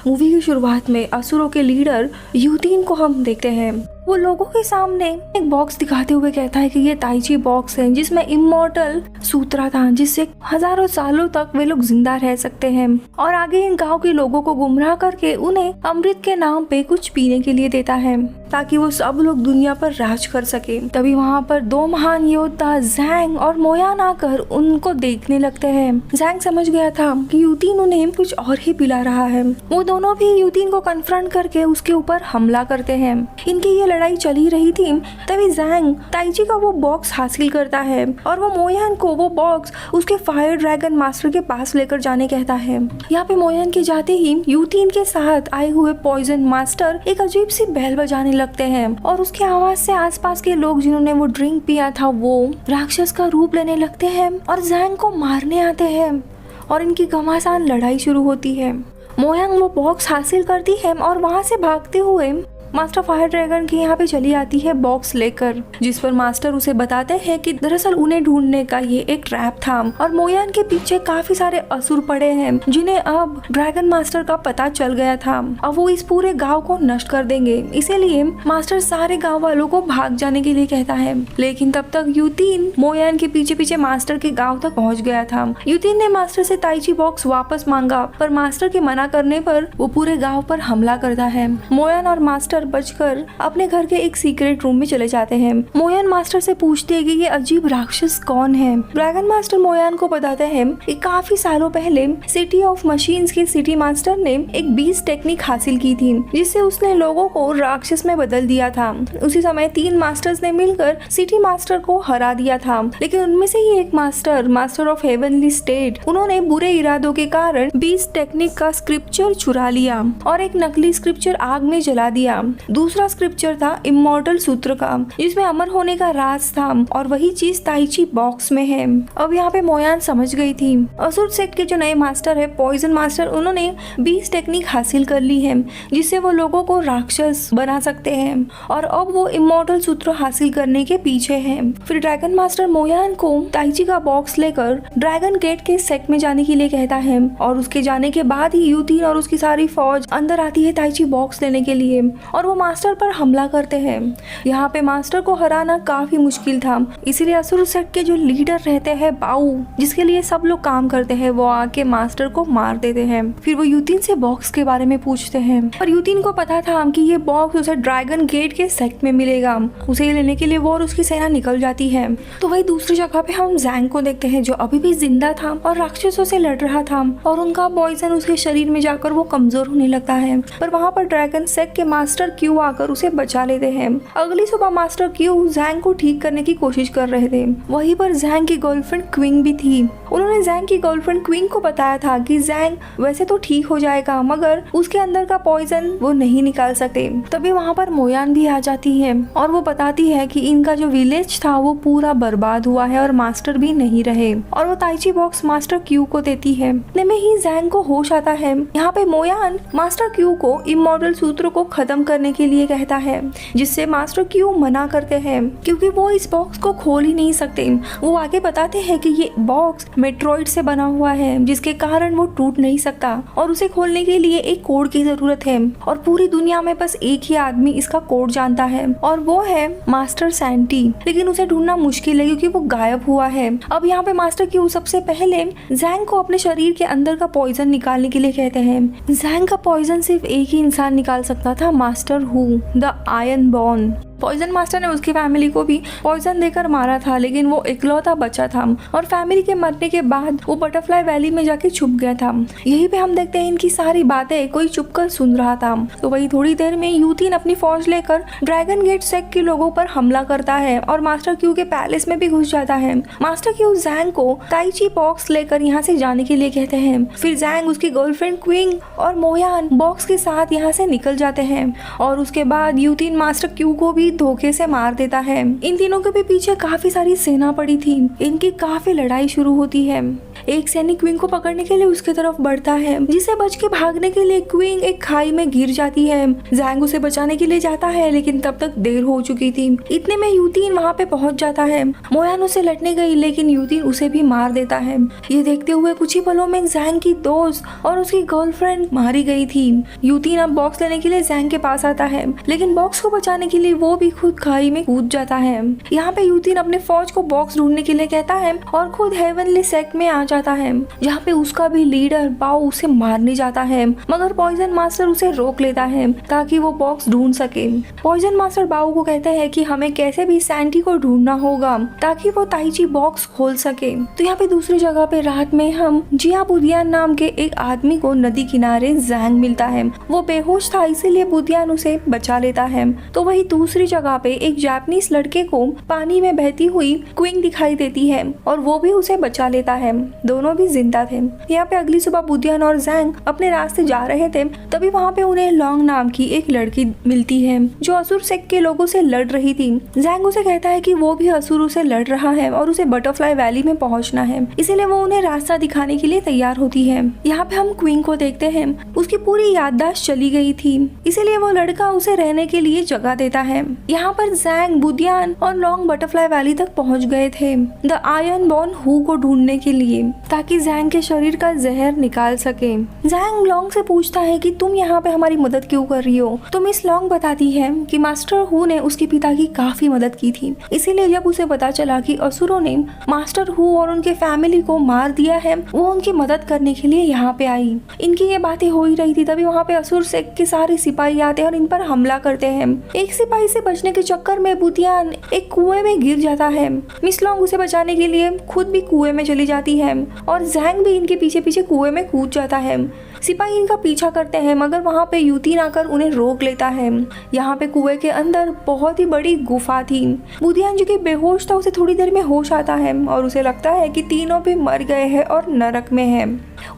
Movie की शुरुआत में असुरों के लीडर यूतीन को हम देखते हैं। वो लोगों के सामने एक बॉक्स दिखाते हुए कहता है कि ये ताइची बॉक्स है जिसमें इमॉर्टल सूत्रा था, जिससे हजारों सालों तक वे लोग जिंदा रह सकते हैं, और आगे इन गांव के लोगों को गुमराह करके उन्हें अमृत के नाम पे कुछ पीने के लिए देता है ताकि वो सब लोग दुनिया पर राज कर सके। तभी वहाँ पर दो महान योद्धा जैंग और मोयान आकर उनको देखने लगते हैं। जैंग समझ गया था कि यूतीन उन्हें कुछ और ही पिला रहा है। वो दोनों भी यूतीन को कन्फ्रंट करके उसके ऊपर हमला करते हैं। इनकी ये लड़ाई चली रही थी, तभी जैंग ताइची का वो बॉक्स हासिल करता है और वो मोयान को वो बॉक्स उसके फायर ड्रैगन मास्टर के पास लेकर जाने कहता है। यहाँ पे मोयान के जाते ही यूतीन के साथ आए हुए पॉइजन मास्टर एक अजीब सी बेल बजाने लगते हैं और उसकी आवाज से आसपास के लोग जिन्होंने वो ड्रिंक पिया था वो राक्षस का रूप लेने लगते हैं और जैंग को मारने आते हैं और इनकी घमासान लड़ाई शुरू होती है। मोयांग वो बॉक्स हासिल करती है और वहाँ से भागते हुए मास्टर फायर ड्रैगन के यहाँ पे चली आती है बॉक्स लेकर, जिस पर मास्टर उसे बताते हैं कि दरअसल उन्हें ढूंढने का ये एक ट्रैप था और मोयान के पीछे काफी सारे असुर पड़े हैं जिन्हें अब ड्रैगन मास्टर का पता चल गया था। अब वो इस पूरे गांव को नष्ट कर देंगे, इसीलिए मास्टर सारे गांव वालों को भाग जाने के लिए कहता है। लेकिन तब तक यूतीन मोयान के पीछे पीछे मास्टर के गाँव तक पहुँच गया था। यूतीन ने मास्टर से ताइची बॉक्स वापस मांगा, पर मास्टर के मना करने पर वो पूरे गाँव पर हमला करता है। मोयान और मास्टर बचकर अपने घर के एक सीक्रेट रूम में चले जाते हैं। मोयान मास्टर से पूछते हैं कि ये अजीब राक्षस कौन है। ड्रैगन मास्टर मोयान को बताते हैं कि काफी सालों पहले सिटी ऑफ मशीन्स के सिटी मास्टर ने एक बीस्ट टेक्निक हासिल की थी जिससे उसने लोगों को राक्षस में बदल दिया था। उसी समय 3 मास्टर्स ने मिलकर सिटी मास्टर को हरा दिया था, लेकिन उनमें से ही एक मास्टर ऑफ हेवनली स्टेट, उन्होंने बुरे इरादों के कारण बीस्ट टेक्निक का स्क्रिप्चर चुरा लिया और एक नकली स्क्रिप्चर आग में जला दिया। दूसरा स्क्रिप्चर था इमॉर्टल सूत्र का, जिसमें अमर होने का राज था, और वही चीज ताइची बॉक्स में है। अब यहाँ पे मोयान समझ गई थी। असुर सेक्ट के जो नए मास्टर है पॉइजन मास्टर, उन्होंने बीस्ट टेक्निक हासिल कर ली है जिससे वो लोगों को राक्षस बना सकते हैं, और अब वो इमॉर्टल सूत्र हासिल करने के पीछे है। फिर ड्रैगन मास्टर मोयान को ताइची का बॉक्स लेकर ड्रैगन गेट के सेक्ट में जाने के लिए कहता है, और उसके जाने के बाद ही यूतीन और उसकी सारी फौज अंदर आती है ताइची बॉक्स लेने के लिए और वो मास्टर पर हमला करते हैं। यहाँ पे मास्टर को हराना काफी मुश्किल था, इसीलिए असुर सेक्ट के जो लीडर रहते हैं बाऊ, जिसके लिए सब लोग काम करते हैं, वो आके मास्टर को मार देते हैं। फिर वो यूतीन से बॉक्स के बारे में पूछते हैं और यूतीन को पता था कि ये बॉक्स उसे ड्रैगन गेट के सेक्ट में मिलेगा। उसे लेने के लिए वो और उसकी सेना निकल जाती है। तो वही दूसरी जगह पे हम जैंग को देखते हैं जो अभी भी जिंदा था और राक्षसों से लड़ रहा था, और उनका पॉइजन उसके शरीर में जाकर वो कमजोर होने लगता है। पर वहाँ पर ड्रैगन सेक्ट के मास्टर क्यू आकर उसे बचा लेते हैं। अगली सुबह मास्टर क्यू जैंग को ठीक करने की कोशिश कर रहे थे। वहीं पर जैंग की गर्लफ्रेंड क्विंग भी थी। उन्होंने जैंग की गर्लफ्रेंड क्विंग को बताया था कि जैंग वैसे तो ठीक हो जाएगा, मगर उसके अंदर का पॉइजन वो नहीं निकाल सकते। तभी वहाँ पर मोयान भी आ जाती है और वो बताती है कि इनका जो विलेज था वो पूरा बर्बाद हुआ है और मास्टर भी नहीं रहे, और वो ताइची बॉक्स मास्टर क्यू को देती है। इतने में ही जैंग को होश आता है। यहाँ पे मोयान मास्टर क्यू को इमॉर्टल सूत्र को खत्म करने के लिए कहता है, जिससे मास्टर क्यू मना करते हैं क्योंकि वो इस बॉक्स को खोल ही नहीं सकते। वो आगे बताते हैं कि ये बॉक्स मेट्रॉइड से बना हुआ है जिसके कारण वो टूट नहीं सकता, और उसे खोलने के लिए एक कोड की जरूरत है, और पूरी दुनिया में बस एक ही आदमी इसका कोड जानता है और वो है मास्टर सैंटी। लेकिन उसे ढूंढना मुश्किल है क्योंकि वो गायब हुआ है। अब यहाँ पे मास्टर क्यू सबसे पहले जैंग को अपने शरीर के अंदर का पॉइजन निकालने के लिए कहते हैं। जैंग का पॉइजन सिर्फ एक ही इंसान निकाल सकता था, master who the iron born. Poison master ने उसकी फैमिली को भी पॉइजन देकर मारा था, लेकिन वो इकलौता बचा था, और फैमिली के मरने के बाद वो बटरफ्लाई वैली में जाके छुप गया था। यहीं पे हम देखते हैं इनकी सारी बातें कोई छुप कर सुन रहा था। तो वही थोड़ी देर में यूतीन अपनी फौज लेकर ड्रैगन गेट सेक्ट के लोगों पर हमला करता है और मास्टर क्यू के पैलेस में भी घुस जाता है। मास्टर क्यू जैंग को ताइची बॉक्स लेकर यहाँ से जाने के लिए कहते हैं। फिर जैंग, उसकी गर्लफ्रेंड क्विंग और मोयान बॉक्स के साथ यहाँ से निकल जाते हैं, और उसके बाद यूतीन मास्टर क्यू को भी धोखे से मार देता है। इन तीनों के भी पीछे काफी सारी सेना पड़ी थी। इनकी काफी लड़ाई शुरू होती है। एक सैनिक क्विंग को पकड़ने के लिए उसके तरफ बढ़ता है, जिसे बच के भागने के लिए क्विंग एक खाई में गिर जाती है। जैंग उसे बचाने के लिए जाता है, लेकिन तब तक देर हो चुकी थी। इतने में यूतीन वहाँ पे पहुँच जाता है। मोयान उसे लड़ने गई, लेकिन यूतीन उसे भी मार देता है। ये देखते हुए कुछ ही पलों में जैंग की दोस्त और उसकी गर्लफ्रेंड मारी गई थी। यूतीन अब बॉक्स लेने के लिए जैंग के पास आता है, लेकिन बॉक्स को बचाने के लिए वो भी खुद खाई में कूद जाता है। यहाँ पे यूतीन अपने फौज को बॉक्स ढूंढने के लिए कहता है और खुद हेवनली सेक्ट में आ जाता है, जहाँ पे उसका भी लीडर बाओ उसे मारने जाता है, मगर पॉइजन मास्टर उसे रोक लेता है ताकि वो बॉक्स ढूंढ सके। पॉइजन मास्टर बाओ को कहते हैं कि हमें कैसे भी सैंटी को ढूंढना होगा ताकि वो ताइची बॉक्स खोल सके। तो यहाँ पे दूसरी जगह पे रात में हम जिया बुदियान नाम के एक आदमी को नदी किनारे जैंग मिलता है। वो बेहोश था, इसीलिए बुदियान उसे बचा लेता है। तो वही दूसरी जगह पे एक जापानीज लड़के को पानी में बहती हुई क्विंग दिखाई देती है और वो भी उसे बचा लेता है। दोनों भी जिंदा थे। यहाँ पे अगली सुबह बुदियान और जैंग अपने रास्ते जा रहे थे, तभी वहाँ पे उन्हें लॉन्ग नाम की एक लड़की मिलती है जो असुर सेक्ट के लोगों से लड़ रही थी। जैंग उसे कहता है कि वो भी असुरों से लड़ रहा है और उसे बटरफ्लाई वैली में पहुंचना है, इसीलिए वो उन्हें रास्ता दिखाने के लिए तैयार होती है। यहाँ पे हम क्वीन को देखते हैं, उसकी पूरी याददाश्त चली गई थी, इसीलिए वो लड़का उसे रहने के लिए जगह देता है। यहाँ पर जैंग, बुदियान और लॉन्ग बटरफ्लाई वैली तक पहुँच गए थे द आयरन बॉर्न हू को ढूंढने के लिए, ताकि जैंग के शरीर का जहर निकाल सके। जैंग लॉन्ग से पूछता है कि तुम यहाँ पे हमारी मदद क्यों कर रही हो। तो मिस लॉन्ग बताती है कि मास्टर हू ने उसके पिता की काफी मदद की थी, इसीलिए जब उसे पता चला कि असुरों ने मास्टर हू और उनके फैमिली को मार दिया है, वो उनकी मदद करने के लिए यहाँ पे आई। इनकी ये बातें हो ही रही थी, तभी वहाँ पे असुर सेक्ट के सारे सिपाही आते हैं और इन पर हमला करते हैं। एक सिपाही से बचने के चक्कर में बुदियान एक कुएं में गिर जाता है। मिस लॉन्ग उसे बचाने के लिए खुद भी कुएं में चली जाती है और जैंग भी इनके पीछे पीछे कुएं में कूद जाता है। सिपाही इनका पीछा करते हैं, मगर वहाँ पे यूतीन आकर उन्हें रोक लेता है। यहाँ पे कुएं के अंदर बहुत ही बड़ी गुफा थी। बुदियान जो कि बेहोश था, उसे थोड़ी देर में होश आता है और उसे लगता है कि तीनों भी मर गए हैं और नरक में हैं।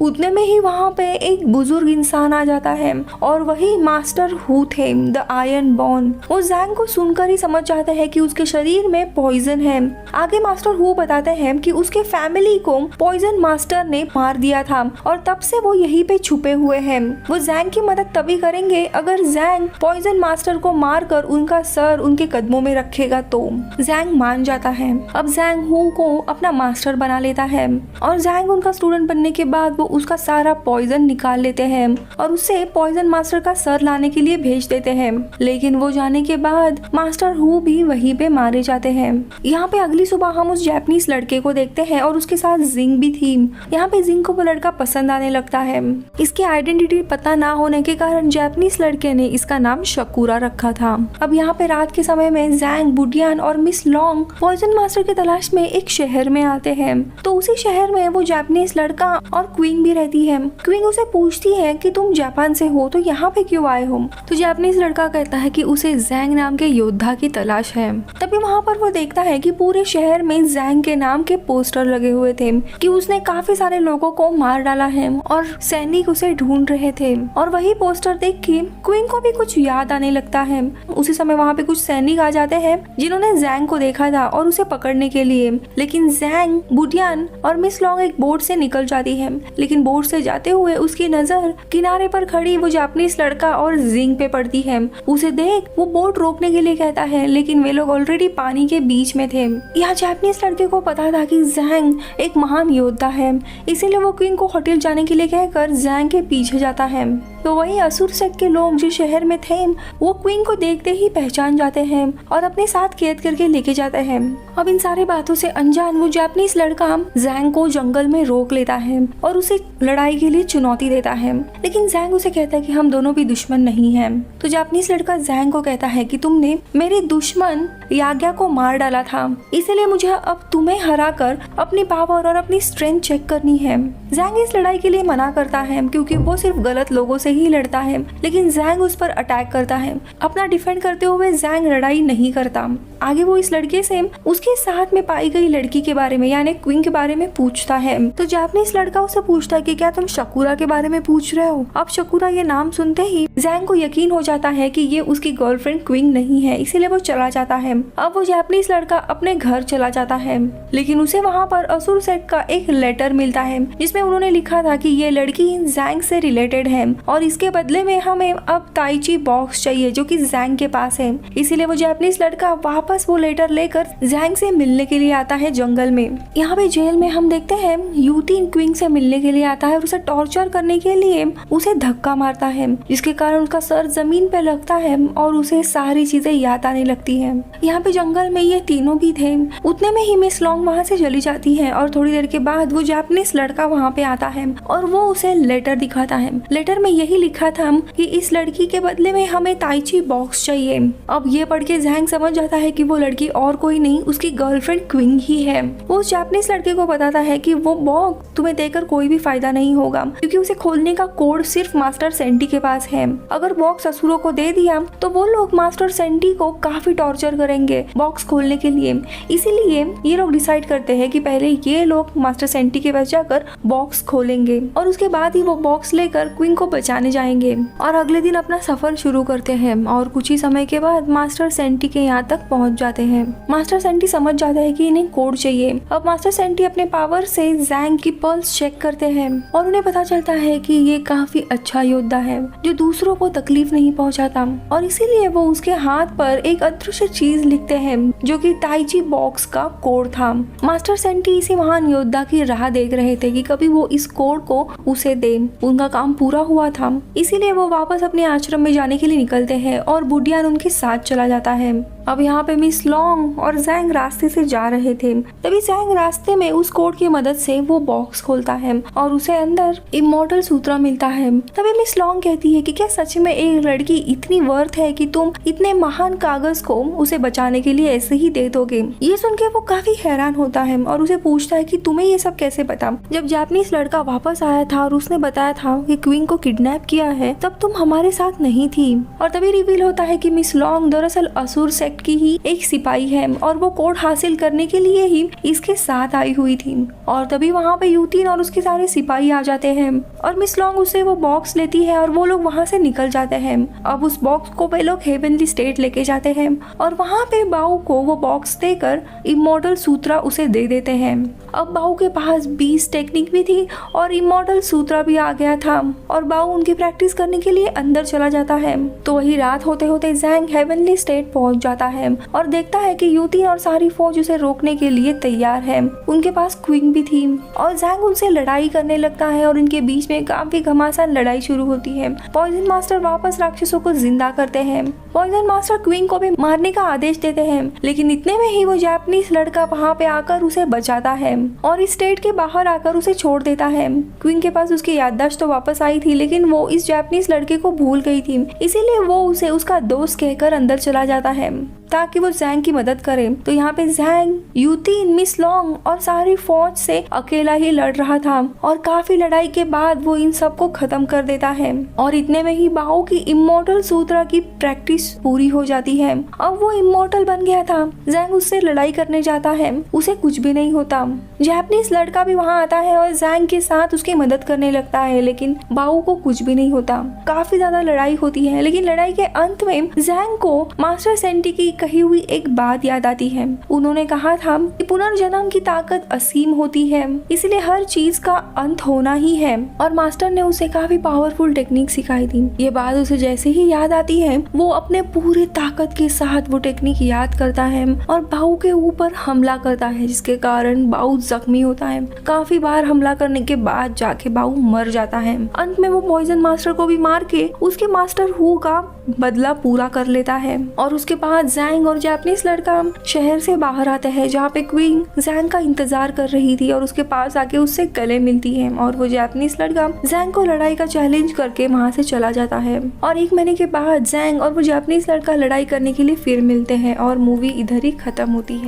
उतने में ही वहाँ पे एक बुजुर्ग इंसान आ जाता है और वही मास्टर हू थे, द आयरन बॉर्न। वो जैंग को सुनकर ही समझ जाता है कि उसके शरीर में पॉइजन है। आगे मास्टर हू बताते हैं कि उसके फैमिली को पॉइजन मास्टर ने मार दिया था और तब से वो यहीं पे छुपे हुए हैं। वो जैंग की मदद तभी करेंगे अगर जैंग पॉइजन मास्टर को मारकर उनका सर उनके कदमों में रखेगा। तो जैंग मान जाता है। अब जैंग हू को अपना मास्टर बना लेता है और जैंग उनका स्टूडेंट बनने के बाद वो उसका सारा पॉइजन निकाल लेते हैं और उसे पॉइजन मास्टर का सर लाने के लिए भेज देते हैं। लेकिन वो जाने के बाद मास्टर हू भी वहीं पे मारे जाते हैं। यहाँ पे अगली सुबह हम उस जापानीज लड़के को देखते हैं और उसके साथ जिंग भी थी। यहाँ पे जिंग को वो लड़का पसंद आने लगता है। इसकी आइडेंटिटी पता ना होने के कारण जापानीज लड़के ने इसका नाम शकुरा रखा था। अब यहाँ पे रात के समय में जैंग, बुडियान और मिस लॉन्ग पॉइजन मास्टर की तलाश में एक शहर में आते हैं। तो उसी शहर में वो जापानीज लड़का और क्वीन भी रहती है। क्वीन उसे पूछती है कि तुम जापान से हो तो यहाँ पे क्यों आए हो। तो जापानीज लड़का कहता है कि उसे जैंग नाम के योद्धा की तलाश है। तभी वहाँ पर वो देखता है कि पूरे शहर में जैंग के नाम के पोस्टर लगे हुए थे कि उसने काफी सारे लोगों को मार डाला है और सैनिक उसे ढूंढ रहे थे। और वही पोस्टर देख के क्वीन को भी कुछ याद आने लगता है। उसी समय वहाँ पे कुछ सैनिक आ जाते हैं जिन्होंने जैंग को देखा था और उसे पकड़ने के लिए। लेकिन जैंग, बुडियान और मिस लॉन्ग एक बोट से निकल जाती है, लेकिन बोट से जाते हुए उसकी नजर किनारे पर खड़ी वो जापानीज लड़का और जिंग पे पड़ती है। उसे देख वो बोट रोकने के लिए कहता है, लेकिन वे लोग ऑलरेडी पानी के बीच में थे। यहाँ जापानीज लड़के को पता था कि जैंग एक महान योद्धा है, इसीलिए वो क्वीन को होटल जाने के लिए कहकर जैंग के पीछे जाता है। तो वही असुर सेक्ट के लोग जो शहर में थे वो क्वीन को देखते ही पहचान जाते हैं और अपने साथ कैद करके लेके जाते हैं। अब इन सारी बातों से अनजान वो जापानीज लड़का जैंग को जंगल में रोक लेता है और उसे लड़ाई के लिए चुनौती देता है। लेकिन जैंग उसे कहता है कि हम दोनों भी दुश्मन नहीं हैं। तो जापानीज लड़का जैंग को कहता है कि तुमने मेरे दुश्मन याग्या को मार डाला था, इसलिए मुझे अब तुम्हें हराकर अपनी पावर और अपनी स्ट्रेंथ चेक करनी है। जैंग इस लड़ाई के लिए मना करता है क्योंकि वो सिर्फ गलत लोगों से ही लड़ता है, लेकिन जैंग उस पर अटैक करता है। अपना डिफेंड करते हुए जैंग लड़ाई नहीं करता। आगे वो इस लड़के से उसके साथ में पाई गई लड़की के बारे में यानी क्वीन के बारे में पूछता है। तो जापानीज लड़का उसे पूछता है कि क्या तुम शकुरा के बारे में पूछ रहे हो। अब शकुरा ये नाम सुनते ही जैंग को यकीन हो जाता है कि ये उसकी गर्लफ्रेंड क्वीन नहीं है, इसीलिए वो चला जाता है। अब वो जापानीज लड़का अपने घर चला जाता है, लेकिन उसे वहाँ पर असुर सेट का एक लेटर मिलता है जिसमें उन्होंने लिखा था कि ये लड़की जैंग से रिलेटेड है और इसके बदले में हमें अब ताइची बॉक्स चाहिए जो कि जैंग के पास है। इसीलिए वो जापानीज लड़का वापस वो लेटर लेकर जैंग से मिलने के लिए आता है जंगल में। यहाँ पे जेल में हम देखते हैं यूतीन क्वीन से मिलने के लिए आता है और उसे टॉर्चर करने के लिए उसे धक्का मारता है, जिसके कारण उसका सर जमीन पे लगता है और उसे सारी चीजें याद आने लगती है। यहाँ पे जंगल में ये तीनों भी थे। उतने में ही मिस लॉन्ग वहाँ से चली जाती है और थोड़ी देर के बाद वो जापानीज लड़का वहाँ पे आता है और वो उसे लेटर दिखाता है। लेटर में यही लिखा था कि इस लड़की के बदले में हमें ताइची बॉक्स चाहिए। अब ये पढ़ के जैंग समझ जाता है कि वो लड़की और कोई नहीं उसकी गर्लफ्रेंड क्वीन ही है। वो जापानीज लड़के को बताता है कि वो बॉक्स तुम्हें देकर कोई भी फायदा नहीं होगा क्योंकि उसे खोलने का कोड सिर्फ मास्टर सेंटी के पास है। अगर बॉक्स असुरों को दे दिया तो वो लोग मास्टर सेंटी को काफी टॉर्चर करेंगे बॉक्स खोलने के लिए। इसीलिए ये लोग डिसाइड करते हैं कि पहले ये लोग मास्टर सेंटी के पास जाकर बॉक्स खोलेंगे और उसके बाद ही वो बॉक्स लेकर क्वीन को बचाने जाएंगे और अगले दिन अपना सफर शुरू करते हैं और कुछ ही समय के बाद मास्टर सेंटी के यहाँ तक पहुँच जाते हैं। मास्टर सेंटी समझ जाता है कि इन्हें कोड चाहिए। अब मास्टर सेंटी अपने पावर से जैंग की पल्स चेक करते हैं और उन्हें पता चलता है कि ये काफी अच्छा योद्धा है जो दूसरों को तकलीफ नहीं पहुंचाता और इसीलिए वो उसके हाथ पर एक अदृश्य चीज लिखते हैं जो कि ताइची बॉक्स का कोड था। मास्टर सेंटी इसी महान योद्धा की राह देख रहे थे कि कभी वो इस कोड को उसे दे। उनका काम पूरा हुआ था, इसीलिए वो वापस अपने आश्रम में जाने के लिए निकलते हैं और बुडियान उनके साथ चला जाता है। अब यहाँ पे मिस लॉन्ग और जैंग रास्ते से जा रहे थे, तभी जैंग रास्ते में उस कोड की मदद से वो बॉक्स खोलता है और उसे अंदर इमॉर्टल सूत्रा मिलता है। तभी मिस लॉन्ग कहती है कि क्या सच में एक लड़की इतनी वर्थ है कि तुम इतने महान कागज को उसे बचाने के लिए ऐसे ही दे दोगे। ये सुन के वो काफी हैरान होता है और उसे पूछता है कि तुम्हें ये सब कैसे पता। जब जापानीज लड़का वापस आया था और उसने बताया था कि क्वीन को किडनैप किया है तब तुम हमारे साथ नहीं थी। और तभी रिवील होता है कि मिस लॉन्ग दरअसल असुर सेक्ट की ही एक सिपाही है और वो कोड हासिल करने के लिए ही इसके साथ आई हुई थी। और तभी वहाँ पे यूतीन और उसके सारे सिपाही आ जाते हैं और मिस लॉन्ग उससे वो बॉक्स लेती है और वो लोग वहाँ से निकल जाते हैं। अब उस बॉक्स को वे लोग हेवनली स्टेट लेके जाते हैं और वहाँ पे बाऊ को वो बॉक्स देकर इमॉर्टल सूत्रा उसे दे देते हैं। अब बाऊ के पास 20 टेक्निक भी थी और इमॉर्टल सूत्रा भी आ गया था और बाऊ उनकी प्रैक्टिस करने के लिए अंदर चला जाता है। तो वही रात होते होते जैंग हेवनली स्टेट पहुंच जाता है और देखता है कि यूतीन और सारी फौज उसे रोकने के लिए तैयार है। उनके पास क्वीन भी थी और जैंग उनसे लड़ाई करने लगता है और इनके बीच में काफी घमासान लड़ाई शुरू होती है। पॉइजन मास्टर वापस राक्षसों को जिंदा करते हैं। पॉइजन मास्टर क्वीन को भी मारने का आदेश देते हैं, लेकिन इतने में ही वो जापानीज लड़का वहाँ पे आकर उसे बचाता है और इस स्टेट के बाहर आकर उसे छोड़ देता है। क्वीन के पास उसकी याददाश्त तो वापस आई थी, लेकिन वो इस जापानीज लड़के को भूल गई थी, इसीलिए वो उसे उसका दोस्त कहकर अंदर चला जाता है ताकि वो जैंग की मदद करे। तो यहाँ पे जैंग यूतीन, मिस लॉन्ग और सारी फौज से अकेला ही लड़ रहा था और काफी लड़ाई के बाद वो इन सबको खत्म कर देता है और इतने में ही बाओ की इमॉर्टल सूत्रा की प्रैक्टिस पूरी हो जाती है। अब वो इमॉर्टल बन गया था। जैंग उससे लड़ाई करने जाता है, उसे कुछ भी नहीं होता। जापानीज लड़का भी वहाँ आता है और जैंग के साथ उसकी मदद करने लगता है, लेकिन बाओ को कुछ भी नहीं होता। काफी ज्यादा लड़ाई होती है, लेकिन लड़ाई के अंत में जैंग को मास्टर सेंटी की कही हुई एक बात याद आती है। उन्होंने कहा था कि पुनर्जन्म की ताकत असीम होती है, इसलिए हर चीज का अंत होना ही है और मास्टर ने उसे काफी पावरफुल टेक्निक सिखाई थी। ये बात उसे जैसे ही याद आती है वो अपने पूरे ताकत के साथ वो टेक्निक याद करता है और बाऊ के ऊपर हमला करता है, जिसके कारण बाऊ जख्मी होता है। काफी बार हमला करने के बाद जाके बाऊ मर जाता है। अंत में वो पॉइजन मास्टर को भी मार के उसके मास्टर हु का बदला पूरा कर लेता है और उसके बाद जैंग और जापानीज लड़का शहर से बाहर आते हैं, जहाँ पे क्वीन जैंग का इंतजार कर रही थी और उसके पास आके उससे गले मिलती है और वो जापानीज लड़का जैंग को लड़ाई का चैलेंज करके वहाँ से चला जाता है। और 1 महीने के बाद जैंग और वो जापानीज लड़का लड़ाई करने के लिए फिर मिलते हैं और मूवी इधर ही खत्म होती है।